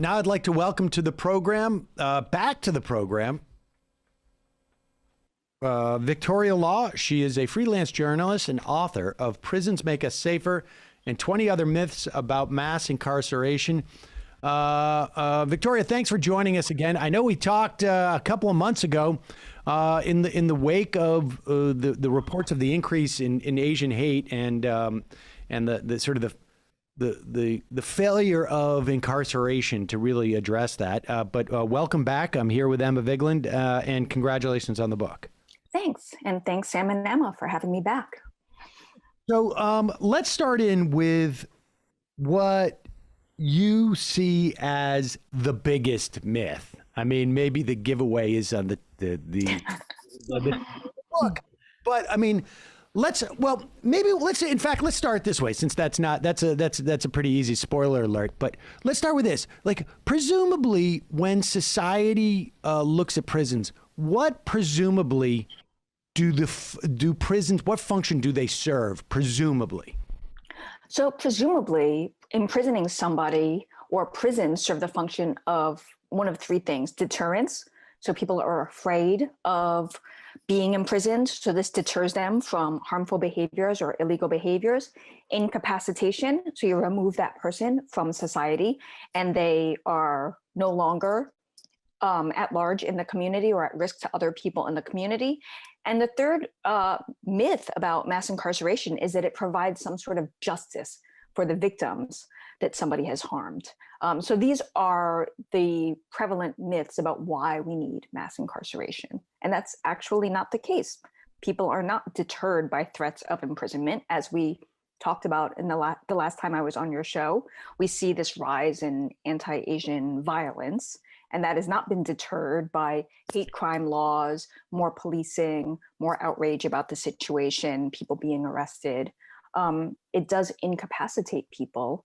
Now I'd like to welcome to the program, back to the program, Victoria Law. She is a freelance journalist and author of Prisons Make Us Safer and 20 Other Myths About Mass Incarceration. Victoria, thanks for joining us again. I know we talked a couple of months ago in the wake of the reports of the increase in Asian hate and the sort of the failure of incarceration to really address that. But welcome back. I'm here with Emma Vigeland, and congratulations on the book. Thanks. And thanks, Sam and Emma, for having me back. So let's start in with what you see as the biggest myth. I mean, maybe the giveaway is on the book, but I mean, let's start this way, since that's a pretty easy spoiler alert. But let's start with this. Like, presumably, when society looks at prisons, what presumably do prisons? What function do they serve? Presumably. So presumably, imprisoning somebody or prisons serve the function of one of three things: deterrence. So people are afraid of being imprisoned, so this deters them from harmful behaviors or illegal behaviors. Incapacitation, so you remove that person from society and they are no longer at large in the community or at risk to other people in the community. And the third myth about mass incarceration is that it provides some sort of justice for the victims that somebody has harmed. So these are the prevalent myths about why we need mass incarceration. And that's actually not the case. People are not deterred by threats of imprisonment. As we talked about in the last time I was on your show, we see this rise in anti-Asian violence, and that has not been deterred by hate crime laws, more policing, more outrage about the situation, people being arrested. It does incapacitate people,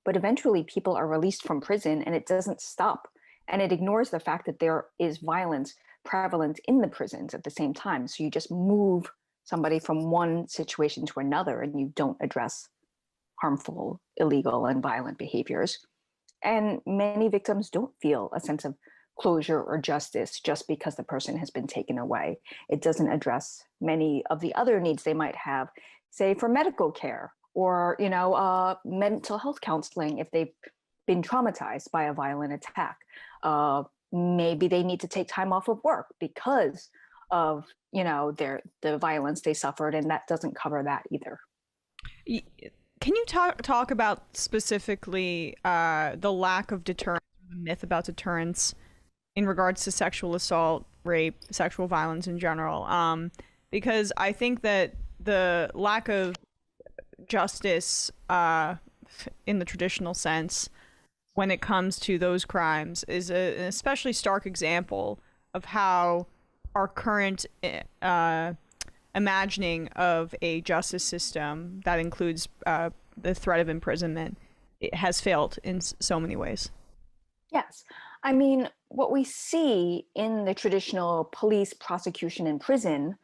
but eventually people are released from prison and it doesn't stop. And it ignores the fact that there is violence prevalent in the prisons at the same time. So you just move somebody from one situation to another and you don't address harmful, illegal, and violent behaviors. And many victims don't feel a sense of closure or justice just because the person has been taken away. It doesn't address many of the other needs they might have, say for medical care or mental health counseling if they've been traumatized by a violent attack. Maybe they need to take time off of work because of the violence they suffered, and that doesn't cover that either. Can you talk about specifically the lack of deterrence, the myth about deterrence in regards to sexual assault, rape, sexual violence in general? Because I think that the lack of justice in the traditional sense when it comes to those crimes is an especially stark example of how our current imagining of a justice system that includes the threat of imprisonment, it has failed in so many ways. Yes. I mean, what we see in the traditional police, prosecution, and prison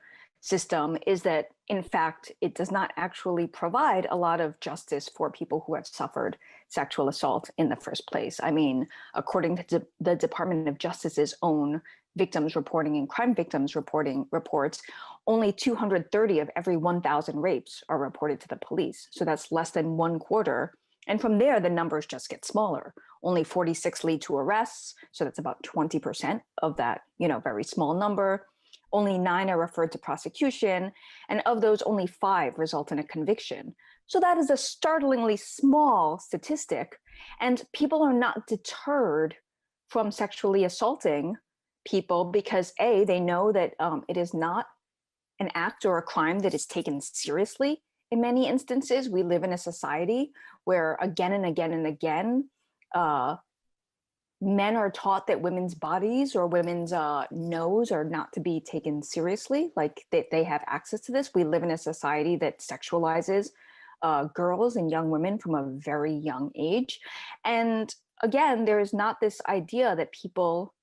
system is that, in fact, it does not actually provide a lot of justice for people who have suffered sexual assault in the first place. I mean, according to the Department of Justice's own victims reporting and crime victims reporting reports, only 230 of every 1,000 rapes are reported to the police. So that's less than 1/4. And from there, the numbers just get smaller. Only 46 lead to arrests. So that's about 20% of that, very small number. Only 9 are referred to prosecution. And of those, only 5 result in a conviction. So that is a startlingly small statistic. And people are not deterred from sexually assaulting people because A, they know that it is not an act or a crime that is taken seriously. In many instances, we live in a society where again and again and again, men are taught that women's bodies or women's nose are not to be taken seriously, like they have access to this. We live in a society that sexualizes girls and young women from a very young age. And again, there is not this idea that people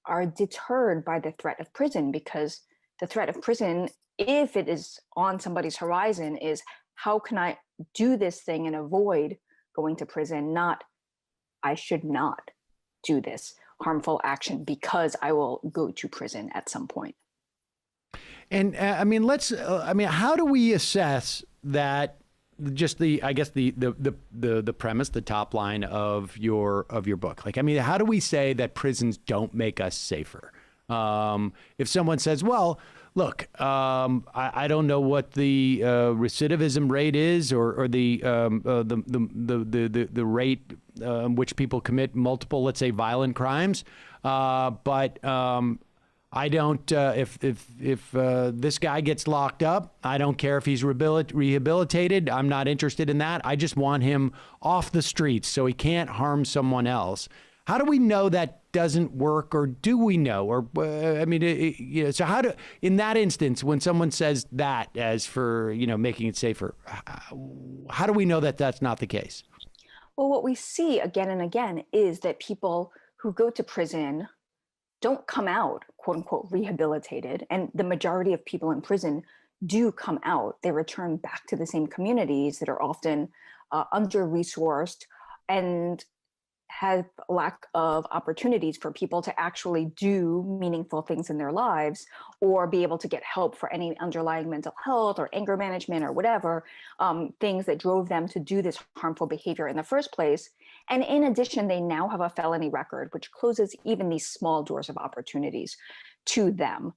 are deterred by the threat of prison, because the threat of prison, if it is on somebody's horizon, is how can I do this thing and avoid going to prison, not I should not do this harmful action because I will go to prison at some point. And I mean, how do we assess that? Just I guess the premise, the top line of your book. Like, I mean, how do we say that prisons don't make us safer? If someone says, well, look, I don't know what the recidivism rate is, or the rate which people commit multiple, let's say, violent crimes, but I don't. If this guy gets locked up, I don't care if he's rehabilitated. I'm not interested in that. I just want him off the streets so he can't harm someone else. How do we know that doesn't work, or do we know? Or I mean, so how do, in that instance, when someone says that as for making it safer, how do we know that that's not the case? Well, what we see again and again is that people who go to prison don't come out, quote unquote, rehabilitated. And the majority of people in prison do come out. They return back to the same communities that are often under-resourced and have a lack of opportunities for people to actually do meaningful things in their lives, or be able to get help for any underlying mental health or anger management or whatever, things that drove them to do this harmful behavior in the first place. And in addition, they now have a felony record, which closes even these small doors of opportunities to them.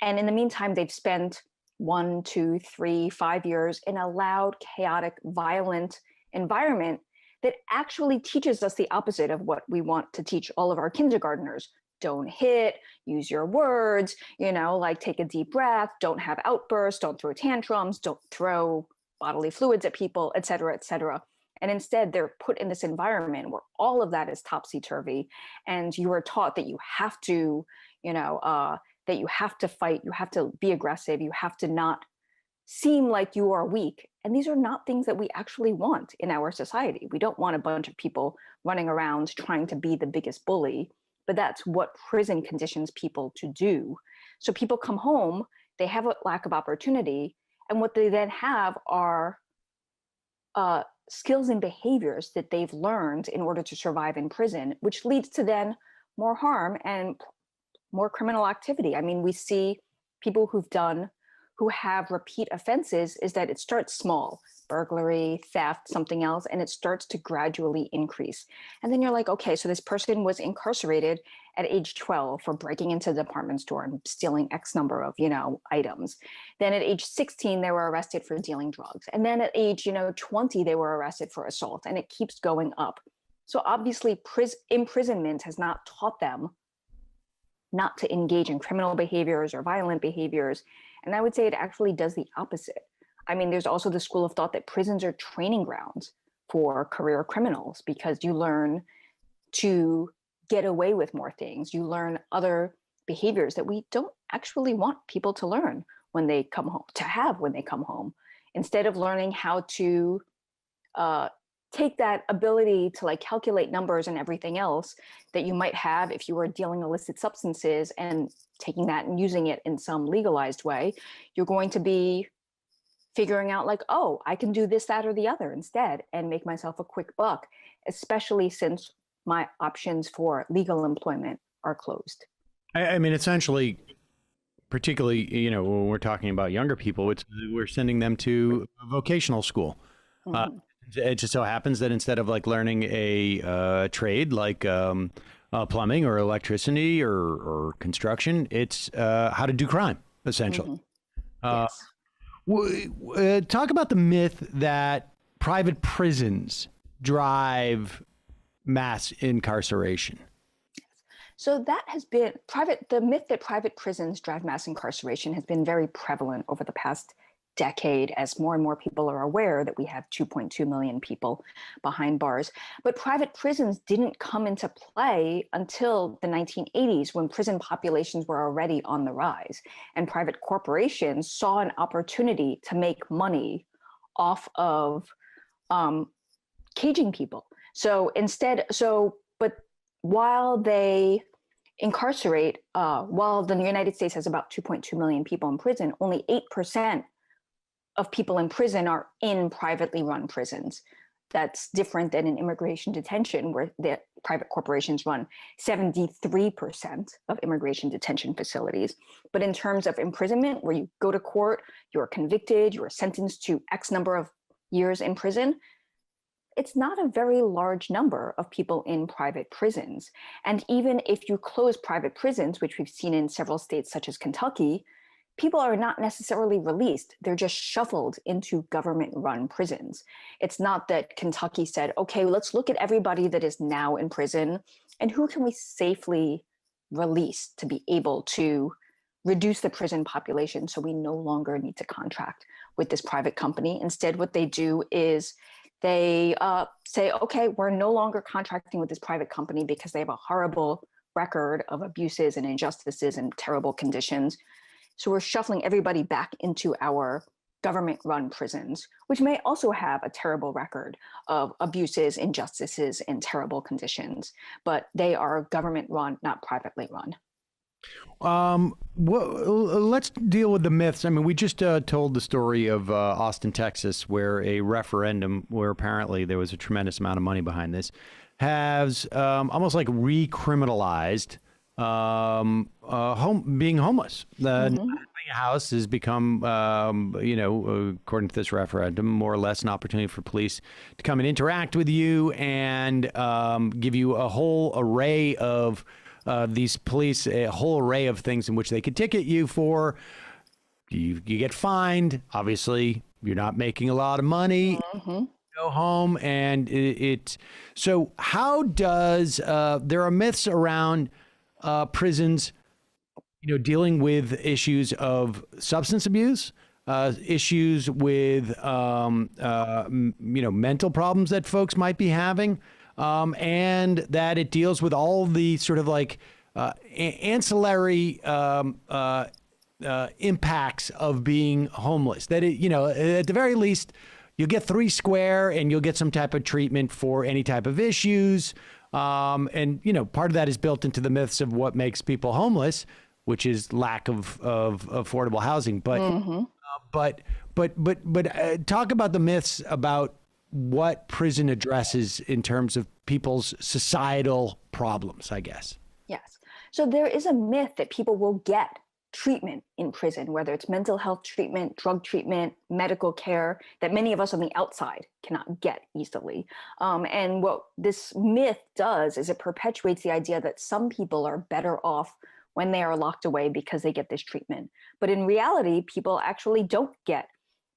And in the meantime, they've spent 1, 2, 3, 5 years in a loud, chaotic, violent environment that actually teaches us the opposite of what we want to teach all of our kindergartners. Don't hit, use your words, like take a deep breath, don't have outbursts, don't throw tantrums, don't throw bodily fluids at people, et cetera, et cetera. And instead, they're put in this environment where all of that is topsy-turvy, and you are taught that you have to, that you have to fight, you have to be aggressive, you have to not seem like you are weak. And these are not things that we actually want in our society. We don't want a bunch of people running around trying to be the biggest bully, but that's what prison conditions people to do. So people come home, they have a lack of opportunity, and what they then have are skills and behaviors that they've learned in order to survive in prison, which leads to then more harm and more criminal activity. I mean, we see people who have repeat offenses is that it starts small, burglary, theft, something else, and it starts to gradually increase. And then you're like, okay, so this person was incarcerated at age 12 for breaking into the department store and stealing X number of, items. Then at age 16, they were arrested for dealing drugs. And then at age, 20, they were arrested for assault, and it keeps going up. So obviously imprisonment has not taught them not to engage in criminal behaviors or violent behaviors. And I would say it actually does the opposite. I mean, there's also the school of thought that prisons are training grounds for career criminals, because you learn to get away with more things. You learn other behaviors that we don't actually want people to learn when they come home, instead of learning how to take that ability to like calculate numbers and everything else that you might have if you were dealing illicit substances, and taking that and using it in some legalized way. You're going to be figuring out like, oh, I can do this, that, or the other instead and make myself a quick buck, especially since my options for legal employment are closed. I mean, essentially, particularly, when we're talking about younger people, we're sending them to vocational school. Mm-hmm. It just so happens that instead of like learning a trade like plumbing or electricity or construction, it's how to do crime, essentially. Mm-hmm. Yes. Talk about the myth that private prisons drive mass incarceration. So that has been the myth that private prisons drive mass incarceration has been very prevalent over the past decade, as more and more people are aware that we have 2.2 million people behind bars. But private prisons didn't come into play until the 1980s, when prison populations were already on the rise, and private corporations saw an opportunity to make money off of caging people. But while they incarcerate, while the United States has about 2.2 million people in prison, only 8% of people in prison are in privately run prisons. That's different than in immigration detention, where the private corporations run 73% of immigration detention facilities. But in terms of imprisonment, where you go to court, you're convicted, you're sentenced to X number of years in prison, it's not a very large number of people in private prisons. And even if you close private prisons, which we've seen in several states such as Kentucky, people are not necessarily released. They're just shuffled into government-run prisons. It's not that Kentucky said, okay, let's look at everybody that is now in prison and who can we safely release to be able to reduce the prison population so we no longer need to contract with this private company. Instead, what they do is they say, okay, we're no longer contracting with this private company because they have a horrible record of abuses and injustices and terrible conditions. So we're shuffling everybody back into our government-run prisons, which may also have a terrible record of abuses, injustices, and terrible conditions, but they are government-run, not privately run. Let's deal with the myths. I mean, we just told the story of Austin, Texas, where a referendum, where apparently there was a tremendous amount of money behind this, has almost like recriminalized being homeless. Not having a house has become, according to this referendum, more or less an opportunity for police to come and interact with you and give you a whole array of these police, a whole array of things in which they could ticket you for. You get fined. Obviously, you're not making a lot of money. Go home, and so how does there are myths around prisons, dealing with issues of substance abuse, issues with mental problems that folks might be having, and that it deals with all the sort of like ancillary impacts of being homeless. That at the very least, you'll get 3 square and you'll get some type of treatment for any type of issues. And part of that is built into the myths of what makes people homeless, which is lack of affordable housing. But talk about the myths about what prison addresses in terms of people's societal problems, I guess. Yes. So there is a myth that people will get treatment in prison, whether it's mental health treatment, drug treatment, medical care, that many of us on the outside cannot get easily. And what this myth does is it perpetuates the idea that some people are better off when they are locked away because they get this treatment. But in reality, people actually don't get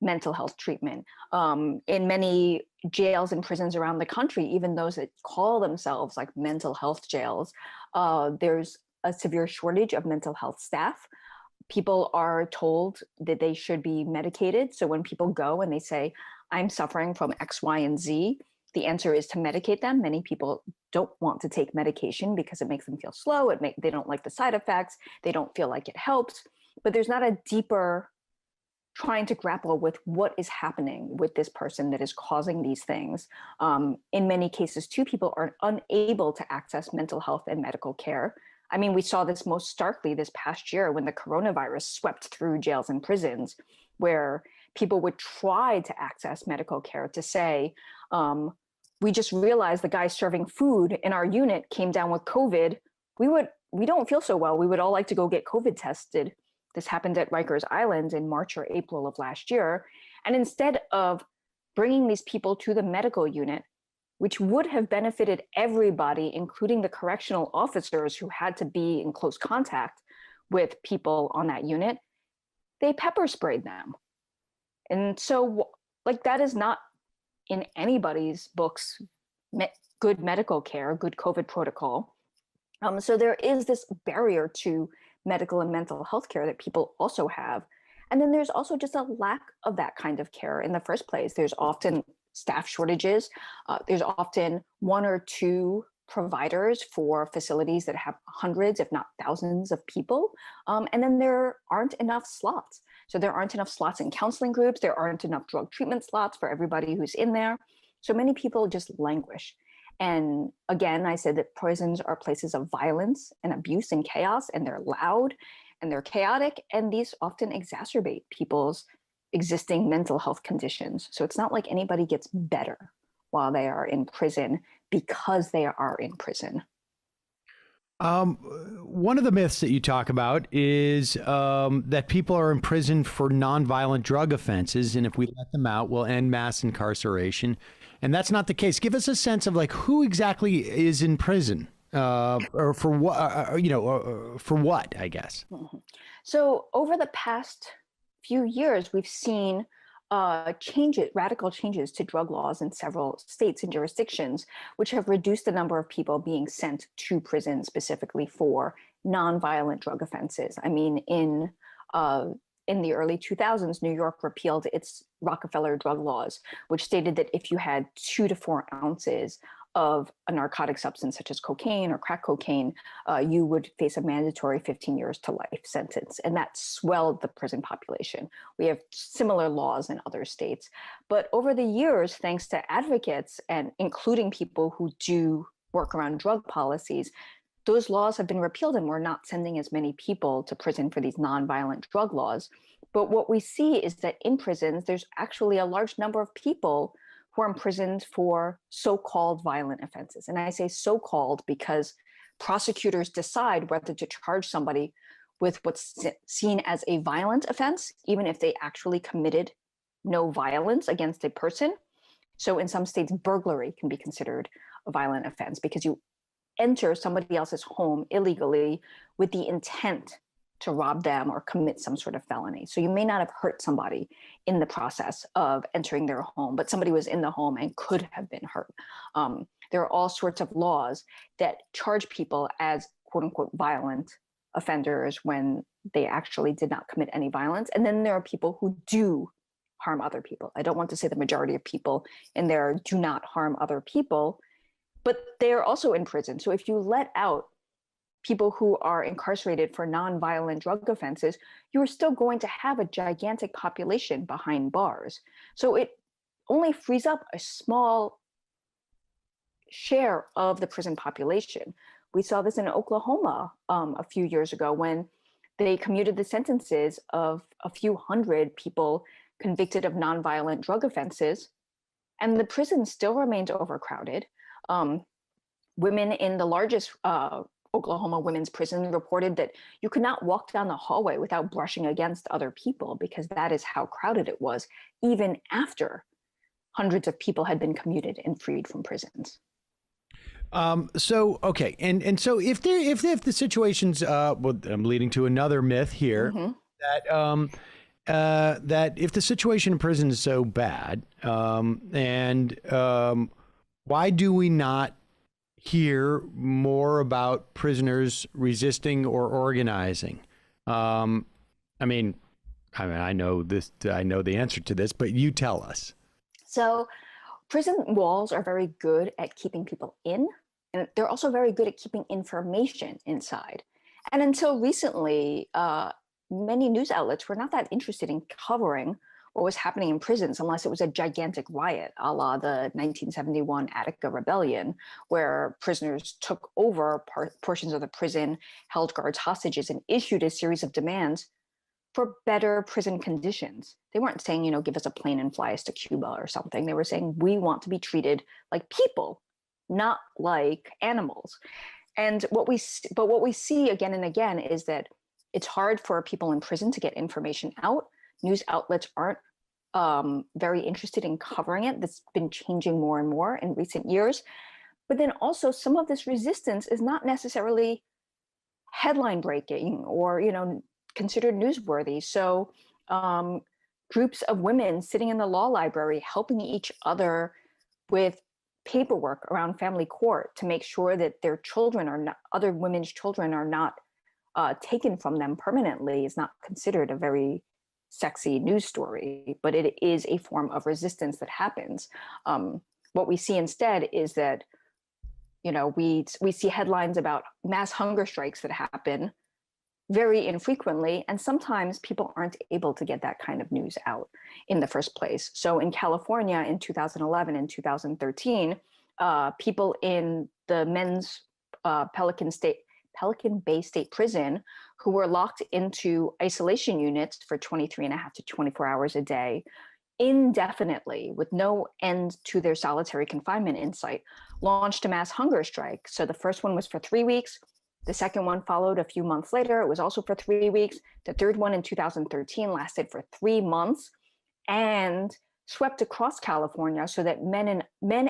mental health treatment. In many jails and prisons around the country, even those that call themselves like mental health jails, there's a severe shortage of mental health staff. People are told that they should be medicated. So when people go and they say, I'm suffering from X, Y, and Z, the answer is to medicate them. Many people don't want to take medication because it makes them feel slow. They don't like the side effects. They don't feel like it helps. But there's not a deeper trying to grapple with what is happening with this person that is causing these things. In many cases, too, people are unable to access mental health and medical care. I mean, we saw this most starkly this past year when the coronavirus swept through jails and prisons, where people would try to access medical care to say, we just realized the guy serving food in our unit came down with COVID. We don't feel so well. We would all like to go get COVID tested. This happened at Rikers Island in March or April of last year. And instead of bringing these people to the medical unit, which would have benefited everybody, including the correctional officers who had to be in close contact with people on that unit, they pepper sprayed them. And so, that is not in anybody's books good medical care, good COVID protocol. So there is this barrier to medical and mental health care that people also have. And then there's also just a lack of that kind of care in the first place. There's often staff shortages. There's often 1 or 2 providers for facilities that have hundreds, if not thousands of people. And then there aren't enough slots. So there aren't enough slots in counseling groups. There aren't enough drug treatment slots for everybody who's in there. So many people just languish. And again, I said that prisons are places of violence and abuse and chaos, and they're loud and they're chaotic. And these often exacerbate people's existing mental health conditions. So it's not like anybody gets better while they are in prison because they are in prison. One of the myths that you talk about is that people are imprisoned for nonviolent drug offenses, and if we let them out, we'll end mass incarceration. And that's not the case. Give us a sense of like who exactly is in prison, or for what, for what, I guess. Mhm. So over the past few years, we've seen radical changes to drug laws in several states and jurisdictions, which have reduced the number of people being sent to prison specifically for nonviolent drug offenses. I mean, in the early 2000s, New York repealed its Rockefeller drug laws, which stated that if you had 2 to 4 ounces of a narcotic substance such as cocaine or crack cocaine, you would face a mandatory 15 years to life sentence. And that swelled the prison population. We have similar laws in other states. But over the years, thanks to advocates and including people who do work around drug policies, those laws have been repealed and we're not sending as many people to prison for these nonviolent drug laws. But what we see is that in prisons, there's actually a large number of people who are imprisoned for so-called violent offenses. And I say so-called because prosecutors decide whether to charge somebody with what's seen as a violent offense, even if they actually committed no violence against a person. So in some states, burglary can be considered a violent offense because you enter somebody else's home illegally with the intent to rob them or commit some sort of felony. So you may not have hurt somebody in the process of entering their home, but somebody was in the home and could have been hurt. There are all sorts of laws that charge people as quote unquote violent offenders when they actually did not commit any violence. And then there are people who do harm other people. I don't want to say the majority of people in there do not harm other people, but they're also in prison. So if you let out people who are incarcerated for nonviolent drug offenses, you are still going to have a gigantic population behind bars. So it only frees up a small share of the prison population. We saw this in Oklahoma a few years ago when they commuted the sentences of a few hundred people convicted of nonviolent drug offenses, and the prison still remained overcrowded. Women in the largest Oklahoma women's prison reported that you could not walk down the hallway without brushing against other people because that is how crowded it was, even after hundreds of people had been commuted and freed from prisons. So okay, and so if the situation's well, I'm leading to another myth here that if the situation in prison is so bad, why do we not hear more about prisoners resisting or organizing? I know this. I know the answer to this, but you tell us. So prison walls are very good at keeping people in, and they're also very good at keeping information inside. And until recently, many news outlets were not that interested in covering what was happening in prisons unless it was a gigantic riot, a la the 1971 Attica Rebellion, where prisoners took over portions of the prison, held guards hostages, and issued a series of demands for better prison conditions. They weren't saying, give us a plane and fly us to Cuba or something. They were saying, we want to be treated like people, not like animals. And what we see again and again is that it's hard for people in prison to get information out. News outlets aren't very interested in covering it. That's been changing more and more in recent years. But then also some of this resistance is not necessarily headline breaking or, considered newsworthy. So groups of women sitting in the law library helping each other with paperwork around family court to make sure that their children are not, other women's children are not taken from them permanently is not considered a very sexy news story, but it is a form of resistance that happens. What we see instead is that, we see headlines about mass hunger strikes that happen very infrequently, and sometimes people aren't able to get that kind of news out in the first place. So in California in 2011 and 2013, people in the men's Pelican Bay State Prison who were locked into isolation units for 23 and a half to 24 hours a day indefinitely, with no end to their solitary confinement in sight, launched a mass hunger strike. So the first one was for 3 weeks. The second one followed a few months later. It was also for 3 weeks. The third one in 2013 lasted for 3 months and swept across California, so that men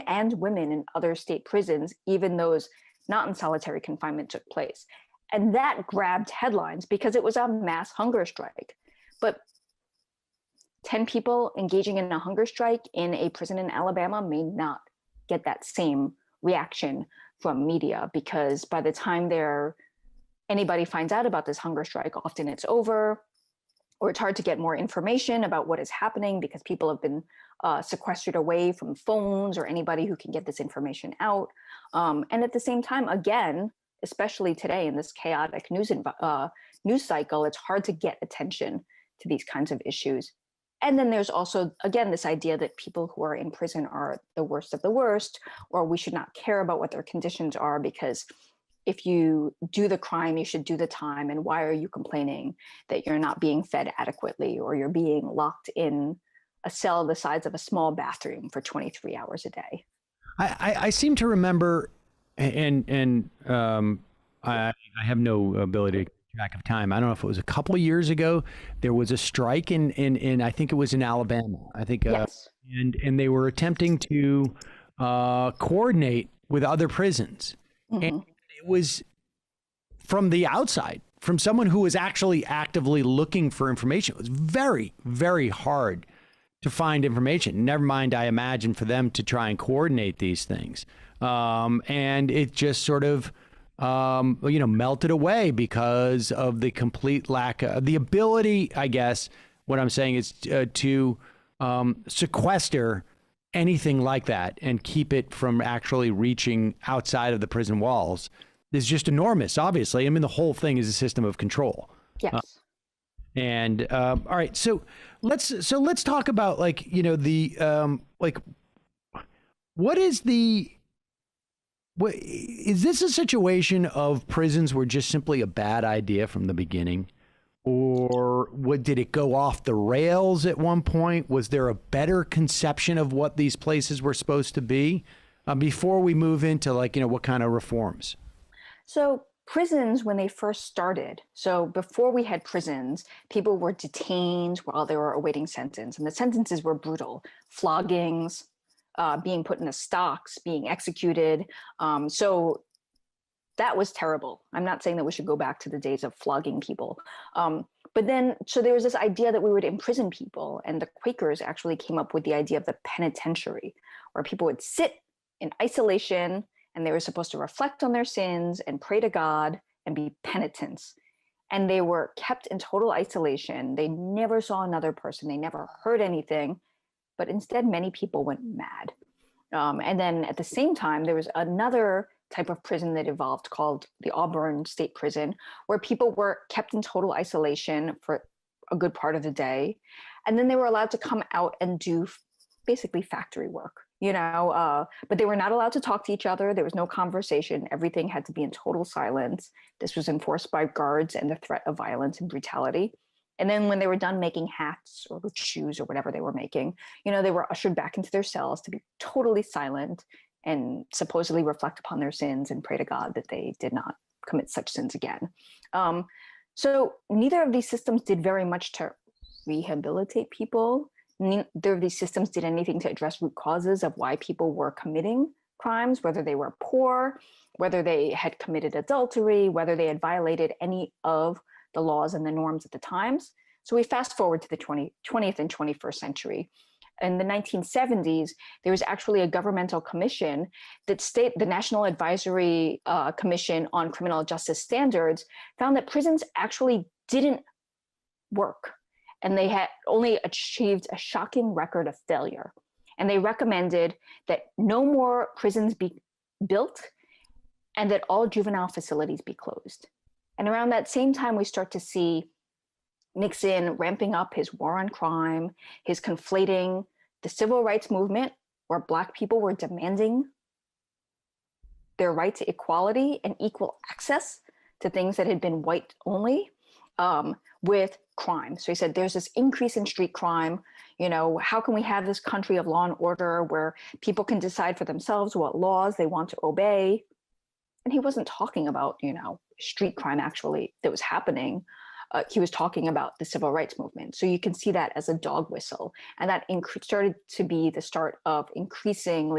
and women in other state prisons, even those not in solitary confinement, took place. And that grabbed headlines because it was a mass hunger strike. But 10 people engaging in a hunger strike in a prison in Alabama may not get that same reaction from media, because by the time anybody finds out about this hunger strike, often it's over, or it's hard to get more information about what is happening because people have been sequestered away from phones or anybody who can get this information out. And at the same time, again, especially today in this chaotic news cycle, it's hard to get attention to these kinds of issues. And then there's also, again, this idea that people who are in prison are the worst of the worst, or we should not care about what their conditions are, because if you do the crime, you should do the time. And why are you complaining that you're not being fed adequately, or you're being locked in a cell the size of a small bathroom for 23 hours a day? I seem to remember, and I have no ability to keep track of time. I don't know if it was a couple of years ago. There was a strike in I think it was in Alabama. I think Yes. and they were attempting to coordinate with other prisons, Mm-hmm. and it was from the outside, from someone who was actually actively looking for information. It was very, very hard to find information. Never mind, I imagine, for them to try and coordinate these things. And it just sort of, melted away because of the complete lack of the ability, I guess. What I'm saying is to sequester anything like that and keep it from actually reaching outside of the prison walls is just enormous, obviously. I mean, the whole thing is a system of control. Yes. And all right, so let's talk about, like, what is this a situation of prisons were just simply a bad idea from the beginning? Or did it go off the rails at one point? Was there a better conception of what these places were supposed to be before we move into, what kind of reforms? So prisons, when they first started, so before we had prisons, people were detained while they were awaiting sentence. And the sentences were brutal: floggings, being put in the stocks, being executed. So that was terrible. I'm not saying that we should go back to the days of flogging people. But then, so there was this idea that we would imprison people. And the Quakers actually came up with the idea of the penitentiary, where people would sit in isolation and they were supposed to reflect on their sins and pray to God and be penitents. And they were kept in total isolation. They never saw another person. They never heard anything. But instead, many people went mad. And then at the same time, there was another type of prison that evolved called the Auburn State Prison, where people were kept in total isolation for a good part of the day. And then they were allowed to come out and do basically factory work, but they were not allowed to talk to each other. There was no conversation. Everything had to be in total silence. This was enforced by guards and the threat of violence and brutality. And then when they were done making hats or shoes or whatever they were making, they were ushered back into their cells to be totally silent and supposedly reflect upon their sins and pray to God that they did not commit such sins again. So neither of these systems did very much to rehabilitate people. Neither of these systems did anything to address root causes of why people were committing crimes, whether they were poor, whether they had committed adultery, whether they had violated any of the laws and the norms at the times. So we fast forward to the 20th and 21st century. In the 1970s, there was actually a governmental commission that the National Advisory Commission on Criminal Justice Standards found that prisons actually didn't work. And they had only achieved a shocking record of failure. And they recommended that no more prisons be built and that all juvenile facilities be closed. And around that same time, we start to see Nixon ramping up his war on crime, his conflating the civil rights movement, where Black people were demanding their right to equality and equal access to things that had been white only, with crime. So he said, there's this increase in street crime. How can we have this country of law and order where people can decide for themselves what laws they want to obey? And he wasn't talking about, street crime actually that was happening. He was talking about the civil rights movement. So you can see that as a dog whistle. And that started to be the start of increasing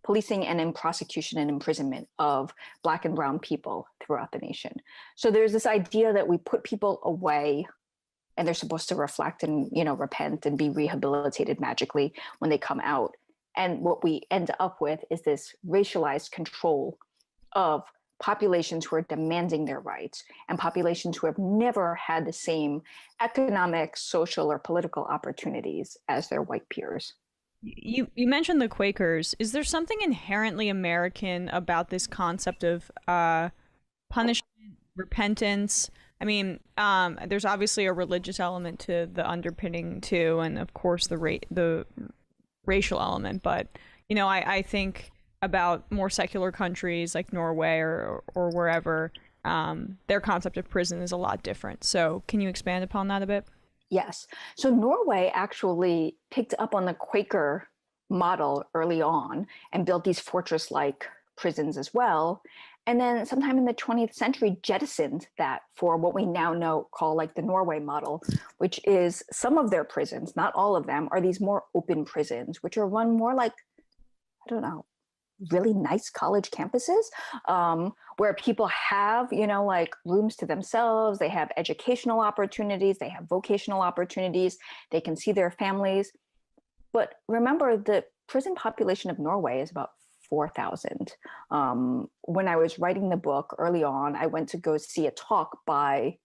policing and in prosecution and imprisonment of Black and brown people throughout the nation. So there's this idea that we put people away and they're supposed to reflect and, repent and be rehabilitated magically when they come out. And what we end up with is this racialized control of populations who are demanding their rights and populations who have never had the same economic, social, or political opportunities as their white peers. You mentioned the Quakers. Is there something inherently American about this concept of punishment, repentance? I mean, there's obviously a religious element to the underpinning too, and of course the racial element. But I think about more secular countries like Norway or wherever, their concept of prison is a lot different. So can you expand upon that a bit? Yes. So Norway actually picked up on the Quaker model early on and built these fortress-like prisons as well. And then sometime in the 20th century jettisoned that for what we now call like the Norway model, which is some of their prisons, not all of them, are these more open prisons, which are run more like, I don't know, really nice college campuses, where people have, like rooms to themselves, they have educational opportunities, they have vocational opportunities, they can see their families. But remember, the prison population of Norway is about 4,000. When I was writing the book early on, I went to go see a talk by,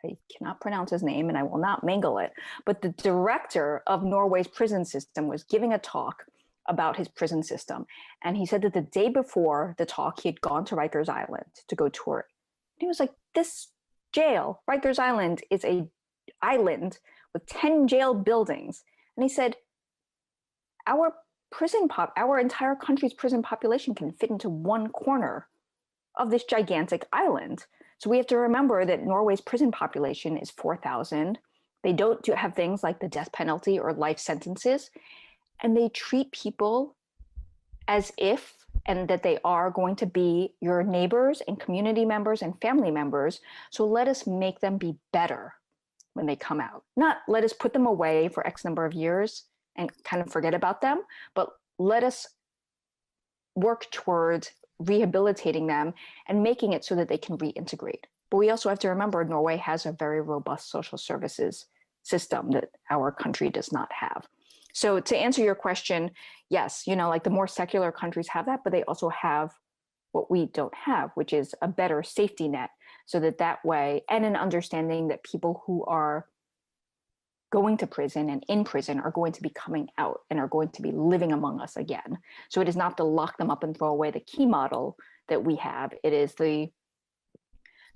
I cannot pronounce his name and I will not mangle it, but the director of Norway's prison system was giving a talk about his prison system. And he said that the day before the talk, he had gone to Rikers Island to go tour it. And he was like, this jail, Rikers Island, is a island with 10 jail buildings. And he said, our entire country's prison population can fit into one corner of this gigantic island. So we have to remember that Norway's prison population is 4,000. They don't have things like the death penalty or life sentences. And they treat people as if, and that they are going to be your neighbors and community members and family members. So let us make them be better when they come out. Not let us put them away for X number of years and kind of forget about them, but let us work towards rehabilitating them and making it so that they can reintegrate. But we also have to remember Norway has a very robust social services system that our country does not have. So to answer your question, yes, like the more secular countries have that, but they also have what we don't have, which is a better safety net, so that way, and an understanding that people who are going to prison and in prison are going to be coming out and are going to be living among us again. So it is not to lock them up and throw away the key model that we have. It is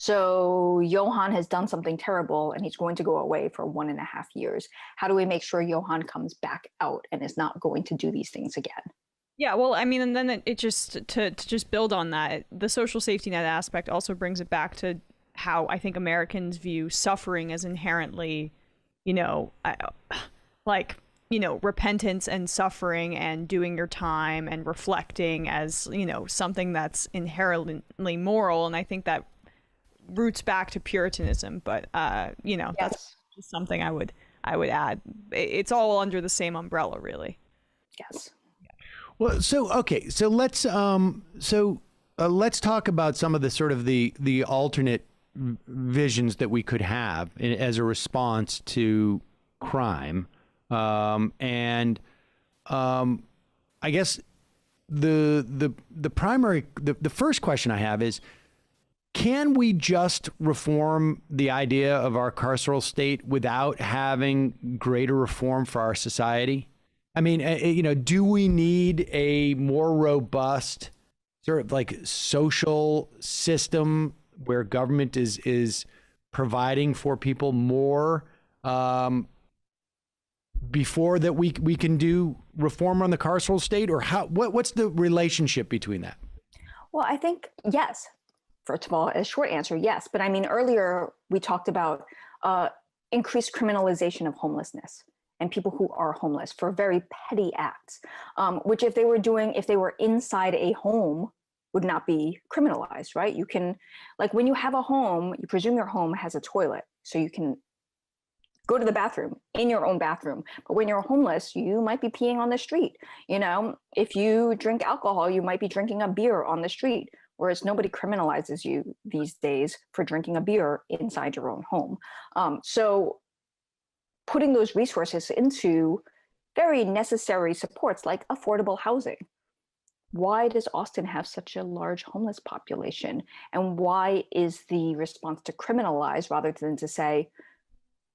so Johan has done something terrible and he's going to go away for 1.5 years. How do we make sure Johan comes back out and is not going to do these things again? Yeah, well, I mean, and then it just, to just build on that, the social safety net aspect also brings it back to how I think Americans view suffering as inherently, repentance and suffering and doing your time and reflecting as, something that's inherently moral. And I think that roots back to Puritanism, but Yes. That's just something I would add. It's all under the same umbrella, really. Yes. Well, so okay, so let's talk about some of the sort of the alternate visions that we could have as a response to crime, and I guess the first question I have is, can we just reform the idea of our carceral state without having greater reform for our society? I mean, do we need a more robust sort of like social system where government is providing for people more before that we can do reform on the carceral state? Or what's the relationship between that? Well, I think yes. First of all, a short answer, yes. But I mean, earlier we talked about increased criminalization of homelessness and people who are homeless for very petty acts, which if they were inside a home, would not be criminalized, right? You can, like when you have a home, you presume your home has a toilet, so you can go to the bathroom in your own bathroom. But when you're homeless, you might be peeing on the street. If you drink alcohol, you might be drinking a beer on the street, whereas nobody criminalizes you these days for drinking a beer inside your own home. So putting those resources into very necessary supports like affordable housing. Why does Austin have such a large homeless population? And why is the response to criminalize rather than to say,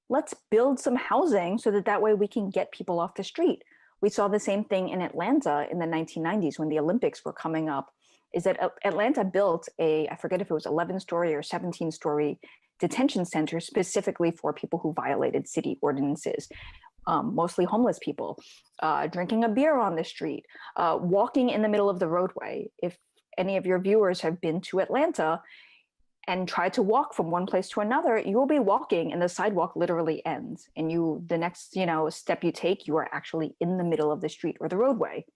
let's build some housing so that way we can get people off the street? We saw the same thing in Atlanta in the 1990s when the Olympics were coming up, is that Atlanta built I forget if it was 11-story or 17-story detention center specifically for people who violated city ordinances. Mostly homeless people, drinking a beer on the street, walking in the middle of the roadway. If any of your viewers have been to Atlanta and tried to walk from one place to another, you will be walking and the sidewalk literally ends. And the next, step you take, you are actually in the middle of the street or the roadway.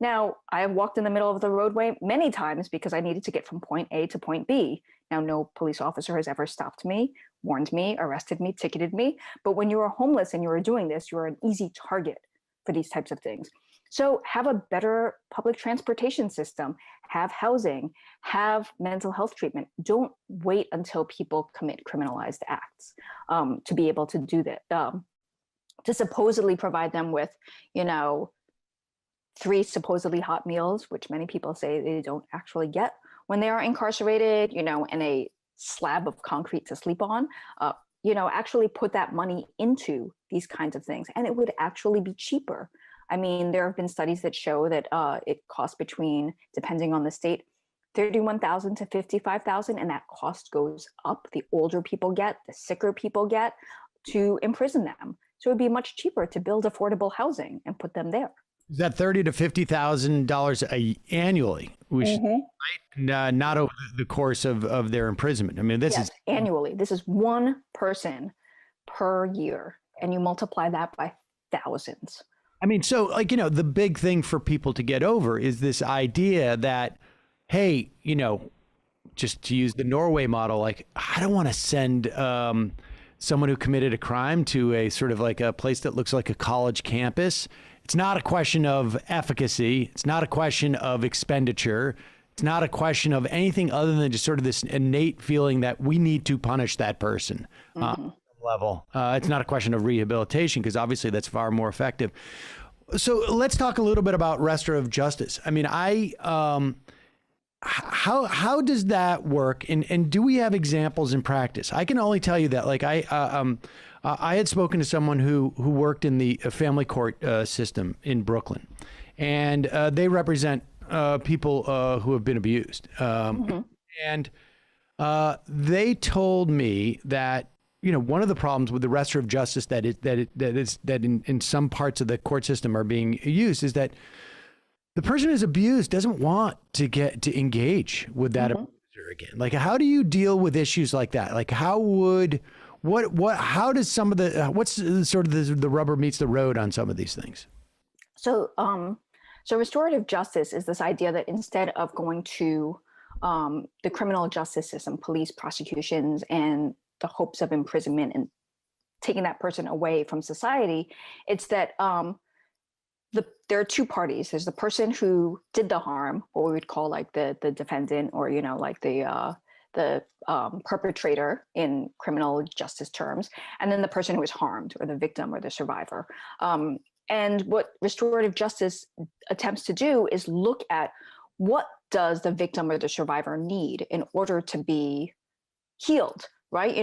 Now, I have walked in the middle of the roadway many times because I needed to get from point A to point B. Now, no police officer has ever stopped me, warned me, arrested me, ticketed me. But when you are homeless and you are doing this, you are an easy target for these types of things. So have a better public transportation system, have housing, have mental health treatment. Don't wait until people commit criminalized acts to be able to do that, to supposedly provide them with, 3 supposedly hot meals, which many people say they don't actually get when they are incarcerated, and a slab of concrete to sleep on, actually put that money into these kinds of things. And it would actually be cheaper. I mean, there have been studies that show that it costs between, depending on the state, $31,000 to $55,000, and that cost goes up the older people get, the sicker people get, to imprison them. So it'd be much cheaper to build affordable housing and put them there. Is that $30,000 to $50,000 annually? Not over the course of their imprisonment. I mean, this is annually. This is one person per year, and you multiply that by thousands. I mean, so the big thing for people to get over is this idea that, hey, just to use the Norway model, like I don't want to send someone who committed a crime to a sort of like a place that looks like a college campus. It's not a question of efficacy. It's not a question of expenditure. It's not a question of anything other than just sort of this innate feeling that we need to punish that person level. It's not a question of rehabilitation, because obviously that's far more effective. So let's talk a little bit about restorative justice. I mean, how does that work? And do we have examples in practice? I can only tell you that, like, I had spoken to someone who worked in the family court system in Brooklyn, and they represent people who have been abused. And they told me that, one of the problems with the restorative justice that in some parts of the court system are being used is that the person who's abused doesn't want to get to engage with that abuser again. Like, how do you deal with issues like that? Like, how does some of what's sort of the rubber meets the road on some of these things? So restorative justice is this idea that instead of going to the criminal justice system, police, prosecutions, and the hopes of imprisonment and taking that person away from society, it's that there are 2 parties. There's the person who did the harm, what we would call like the defendant, or like the perpetrator in criminal justice terms, and then the person who was harmed, or the victim, or the survivor. And what restorative justice attempts to do is look at what does the victim or the survivor need in order to be healed, right?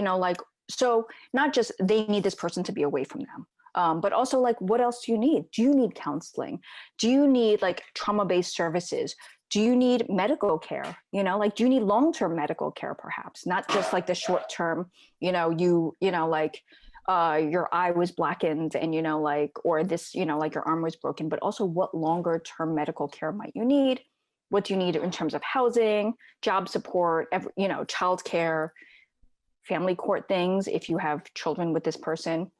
So not just they need this person to be away from them, but also like, what else do you need? Do you need counseling? Do you need like trauma-based services? Do you need medical care? Do you need long-term medical care, perhaps? Not just like the short-term, your eye was blackened and, or this, like your arm was broken, but also what longer-term medical care might you need? What do you need in terms of housing, job support, childcare, family court things if you have children with this person.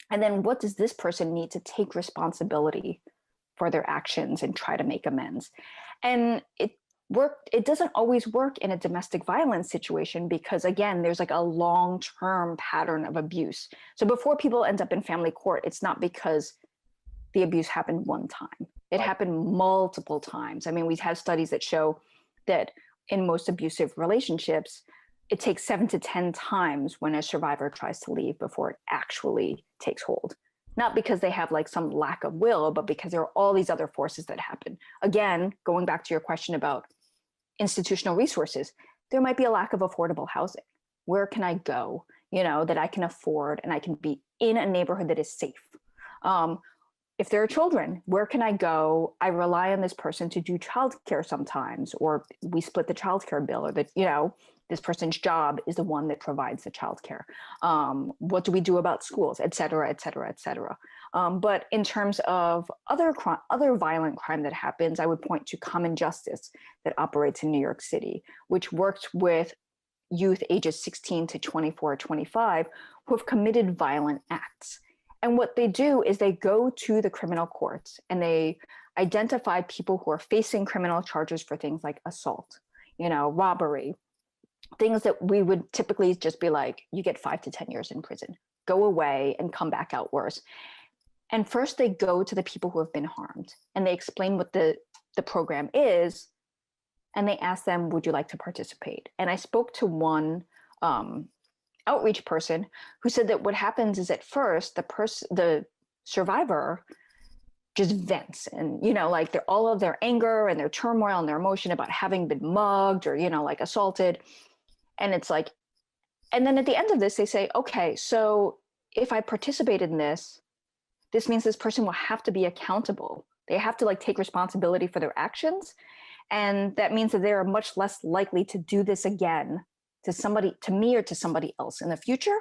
And then what does this person need to take responsibility for their actions and try to make amends? And it doesn't always work in a domestic violence situation because, again, there's like a long-term pattern of abuse. So before people end up in family court, it's not because the abuse happened one time. It happened multiple times. I mean, we've had studies that show that in most abusive relationships, it takes 7 to 10 times when a survivor tries to leave before it actually takes hold. Not because they have like some lack of will, but because there are all these other forces that happen. Again, going back to your question about institutional resources, there might be a lack of affordable housing. Where can I go, that I can afford and I can be in a neighborhood that is safe? If there are children, where can I go? I rely on this person to do childcare sometimes, or we split the childcare bill, or that, this person's job is the one that provides the childcare. What do we do about schools, et cetera, et cetera, et cetera. But in terms of other violent crime that happens, I would point to Common Justice that operates in New York City, which works with youth ages 16 to 24, 25 who have committed violent acts. And what they do is they go to the criminal courts and they identify people who are facing criminal charges for things like assault, robbery, things that we would typically just be like, you get 5 to 10 years in prison, go away and come back out worse. And first they go to the people who have been harmed and they explain what the program is. And they ask them, would you like to participate? And I spoke to one outreach person who said that what happens is at first the survivor just vents and, like all of their anger and their turmoil and their emotion about having been mugged or, like assaulted. And it's like, and then at the end of this, they say, okay, so if I participated in this means this person will have to be accountable. They have to like take responsibility for their actions. And that means that they are much less likely to do this again to me or to somebody else in the future.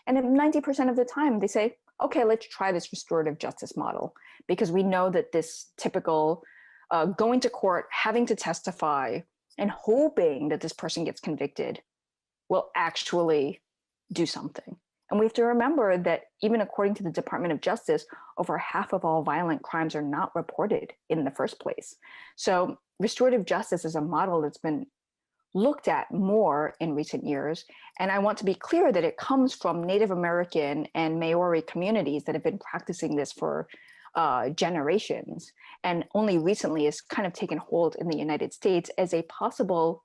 And then 90% of the time they say, okay, let's try this restorative justice model, because we know that this typical going to court, having to testify and hoping that this person gets convicted will actually do something. And we have to remember that even according to the Department of Justice, over half of all violent crimes are not reported in the first place. So restorative justice is a model that's been looked at more in recent years. And I want to be clear that it comes from Native American and Maori communities that have been practicing this for generations. And only recently has kind of taken hold in the United States as a possible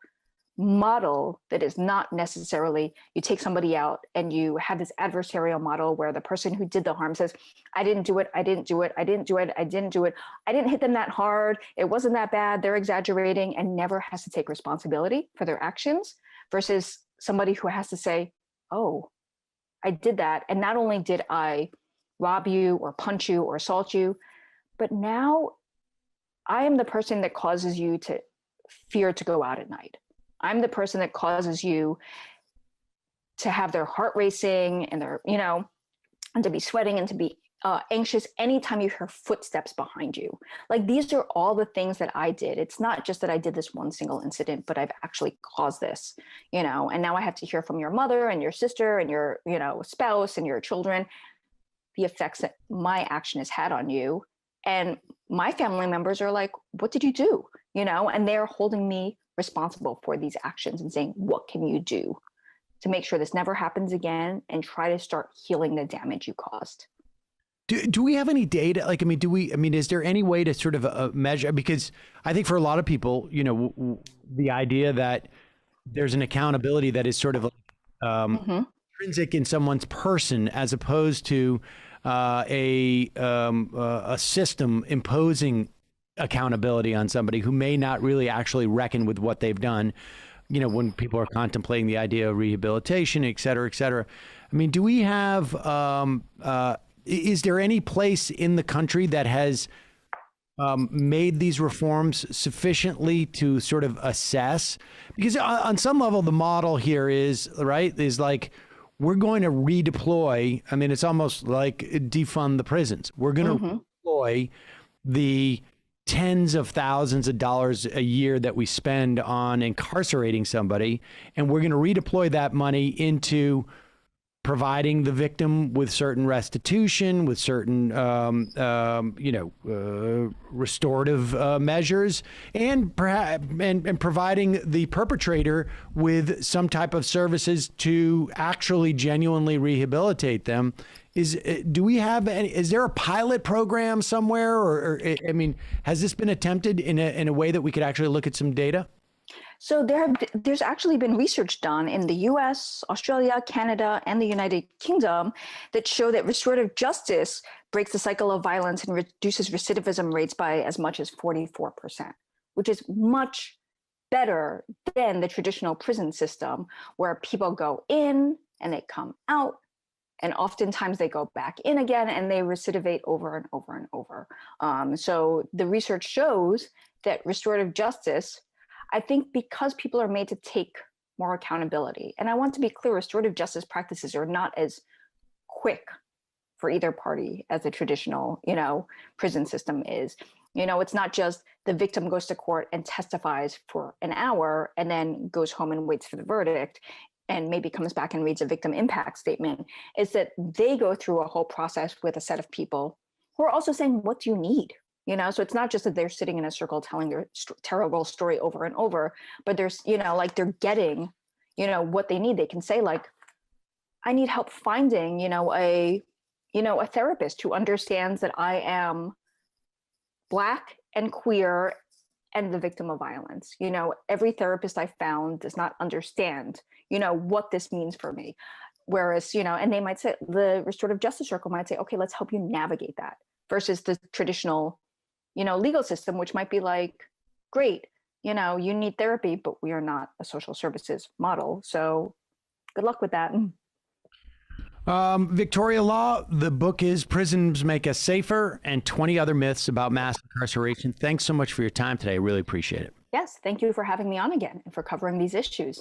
model that is not necessarily you take somebody out and you have this adversarial model where the person who did the harm says, I didn't do it, I didn't do it, I didn't do it, I didn't do it, I didn't hit them that hard, it wasn't that bad, they're exaggerating, and never has to take responsibility for their actions, versus somebody who has to say, oh, I did that, and not only did I rob you or punch you or assault you, but now I am the person that causes you to fear to go out at night. I'm the person that causes you to have their heart racing and their, and to be sweating and to be anxious anytime you hear footsteps behind you. Like, these are all the things that I did. It's not just that I did this one single incident, but I've actually caused this, and now I have to hear from your mother and your sister and your, spouse and your children, the effects that my action has had on you. And my family members are like, what did you do? And they're holding me responsible for these actions and saying, what can you do to make sure this never happens again and try to start healing the damage you caused? Do we have any data? Like, is there any way to sort of measure? Because I think for a lot of people, the idea that there's an accountability that is sort of intrinsic in someone's person, as opposed to a system imposing accountability on somebody who may not really actually reckon with what they've done, when people are contemplating the idea of rehabilitation, et cetera, et cetera. Do we have, is there any place in the country that has made these reforms sufficiently to sort of assess? Because on some level, the model here is like, we're going to redeploy. It's almost like defund the prisons. We're going to deploy the tens of thousands of dollars a year that we spend on incarcerating somebody, and we're going to redeploy that money into providing the victim with certain restitution, with certain, restorative measures, and perhaps and providing the perpetrator with some type of services to actually genuinely rehabilitate them. Is there a pilot program somewhere, or I mean, has this been attempted in a way that we could actually look at some data? So there's actually been research done in the US, Australia, Canada, and the United Kingdom that show that restorative justice breaks the cycle of violence and reduces recidivism rates by as much as 44%, which is much better than the traditional prison system where people go in and they come out, and oftentimes they go back in again and they recidivate over and over and over. So the research shows that restorative justice, I think, because people are made to take more accountability. And I want to be clear, restorative justice practices are not as quick for either party as the traditional, prison system is. It's not just the victim goes to court and testifies for an hour and then goes home and waits for the verdict and maybe comes back and reads a victim impact statement. Is that they go through a whole process with a set of people who are also saying, what do you need? So it's not just that they're sitting in a circle telling their terrible story over and over, but there's, they're getting, what they need. They can say, like, I need help finding, a therapist who understands that I am Black and queer and the victim of violence. Every therapist I found does not understand, what this means for me. Whereas, and they might say, the restorative justice circle might say, okay, let's help you navigate that, versus the traditional legal system, which might be like, great, you need therapy, but we are not a social services model. So good luck with that. Victoria Law, the book is Prisons Make Us Safer and 20 Other Myths About Mass Incarceration. Thanks so much for your time today. I really appreciate it. Yes, thank you for having me on again and for covering these issues.